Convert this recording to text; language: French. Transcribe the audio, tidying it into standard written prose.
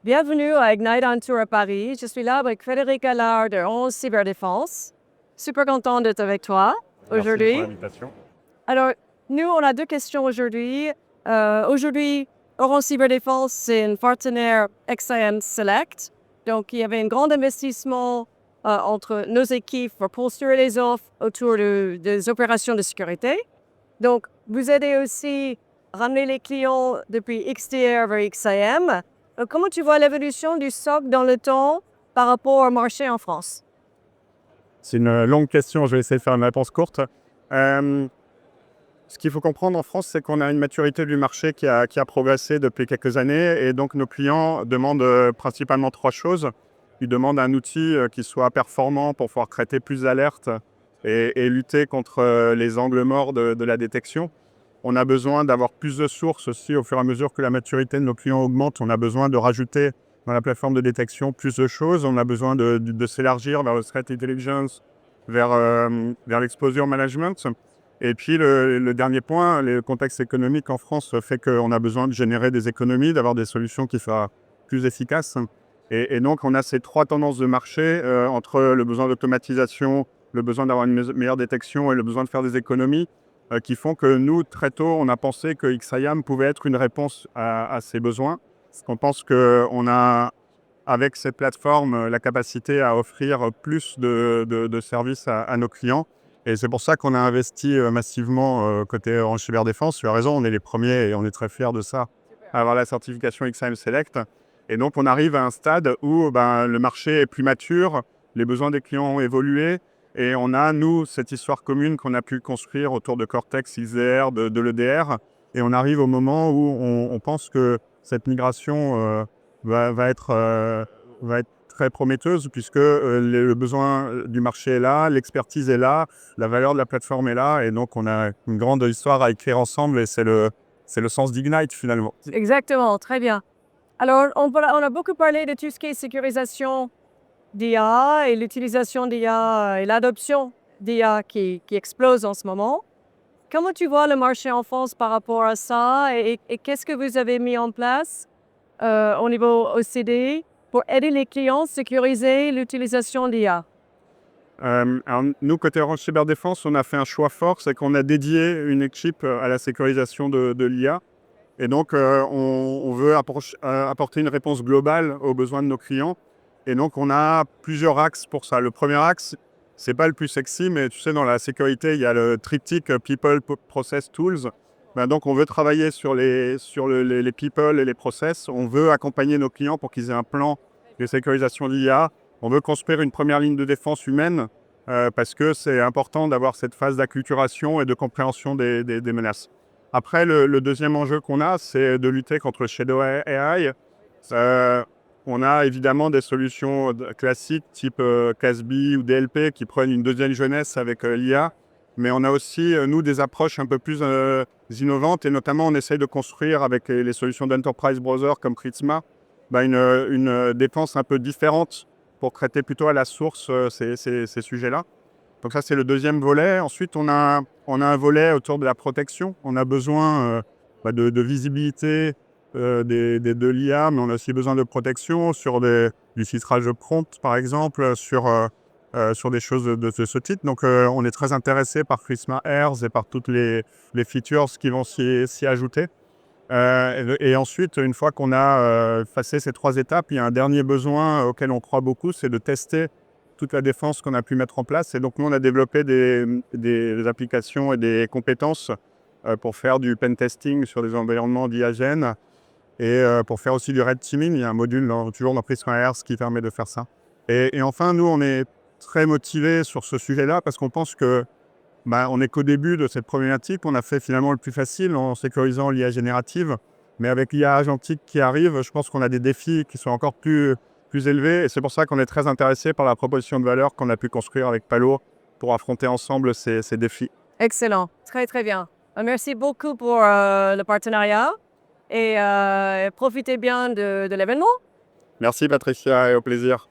Bienvenue à Ignite on Tour à Paris. Je suis là avec Frédéric Allard de Orange Cyberdéfense. Super content d'être avec toi aujourd'hui. Merci pour l'invitation. Alors, nous, on a deux questions aujourd'hui. Aujourd'hui, Orange Cyberdéfense, c'est un partenaire XIM Select. Donc, il y avait un grand investissement entre nos équipes pour construire les offres autour des opérations de sécurité. Donc, vous aidez aussi à ramener les clients depuis XDR vers XIM. Comment tu vois l'évolution du SOC dans le temps par rapport au marché en France? C'est une longue question, je vais essayer de faire une réponse courte. Ce qu'il faut comprendre en France, c'est qu'on a une maturité du marché qui a progressé depuis quelques années et donc nos clients demandent principalement trois choses. Ils demandent un outil qui soit performant pour pouvoir traiter plus d'alertes et lutter contre les angles morts de la détection. On a besoin d'avoir plus de sources aussi au fur et à mesure que la maturité de nos clients augmente. On a besoin de rajouter dans la plateforme de détection plus de choses. On a besoin de s'élargir vers le threat intelligence, vers l'exposure management. Et puis le dernier point, le contexte économique en France fait qu'on a besoin de générer des économies, d'avoir des solutions qui soient plus efficaces. Et donc on a ces trois tendances de marché entre le besoin d'automatisation, le besoin d'avoir une meilleure détection et le besoin de faire des économies qui font que nous, très tôt, on a pensé que XIAM pouvait être une réponse à ces besoins. Parce qu'on pense qu'on a, avec cette plateforme, la capacité à offrir plus de services à nos clients. Et c'est pour ça qu'on a investi massivement côté Orange Cyberdéfense. Tu as raison, on est les premiers et on est très fiers de ça, à avoir la certification XIM Select. Et donc, on arrive à un stade où le marché est plus mature, les besoins des clients ont évolué. Et on a, nous, cette histoire commune qu'on a pu construire autour de Cortex, XDR, de l'EDR. Et on arrive au moment où on pense que cette migration va être très prometteuse puisque le besoin du marché est là, l'expertise est là, la valeur de la plateforme est là. Et donc, on a une grande histoire à écrire ensemble et c'est le sens d'Ignite finalement. Exactement, très bien. Alors, on a beaucoup parlé de tout ce qui est sécurisation d'IA et l'utilisation d'IA et l'adoption d'IA qui explose en ce moment. Comment tu vois le marché en France par rapport à ça et qu'est-ce que vous avez mis en place au niveau OCD pour aider les clients à sécuriser l'utilisation d'IA? Alors, nous, côté Orange Cyberdéfense, on a fait un choix fort, c'est qu'on a dédié une équipe à la sécurisation de l'IA. Et donc, on veut apporter une réponse globale aux besoins de nos clients. Et donc, on a plusieurs axes pour ça. Le premier axe, c'est pas le plus sexy, mais tu sais, dans la sécurité, il y a le triptyque People, Process, Tools. Donc, on veut travailler sur les people et les process. On veut accompagner nos clients pour qu'ils aient un plan de sécurisation d'IA. On veut construire une première ligne de défense humaine parce que c'est important d'avoir cette phase d'acculturation et de compréhension des menaces. Après, le deuxième enjeu qu'on a, c'est de lutter contre le Shadow AI. On a évidemment des solutions classiques type CASB ou DLP qui prennent une deuxième jeunesse avec l'IA. Mais on a aussi, nous, des approches un peu plus innovantes. Et notamment, on essaye de construire avec les solutions d'Enterprise Browser comme Prisma une défense un peu différente pour traiter plutôt à la source ces sujets-là. Donc ça, c'est le deuxième volet. Ensuite, on a un volet autour de la protection. On a besoin de visibilité de l'IA, mais on a aussi besoin de protection sur du filtrage de prompt, par exemple, sur des choses de ce type. Donc, on est très intéressé par Prisma Airs et par toutes les features qui vont s'y ajouter. Et ensuite, une fois qu'on a passé ces trois étapes, il y a un dernier besoin auquel on croit beaucoup, c'est de tester toute la défense qu'on a pu mettre en place. Et donc, nous, on a développé des applications et des compétences pour faire du pen testing sur des environnements d'IAGEN et pour faire aussi du red teaming. Il y a un module toujours dans Prisma Airs qui permet de faire ça. Et enfin, nous, on est très motivés sur ce sujet-là parce qu'on pense que on n'est qu'au début de cette problématique. On a fait finalement le plus facile en sécurisant l'IA générative. Mais avec l'IA agentique qui arrive, je pense qu'on a des défis qui sont encore plus élevés. Et c'est pour ça qu'on est très intéressé par la proposition de valeur qu'on a pu construire avec Palo pour affronter ensemble ces défis. Excellent, très très bien. Merci beaucoup pour le partenariat et profitez bien de l'événement. Merci Patricia et au plaisir.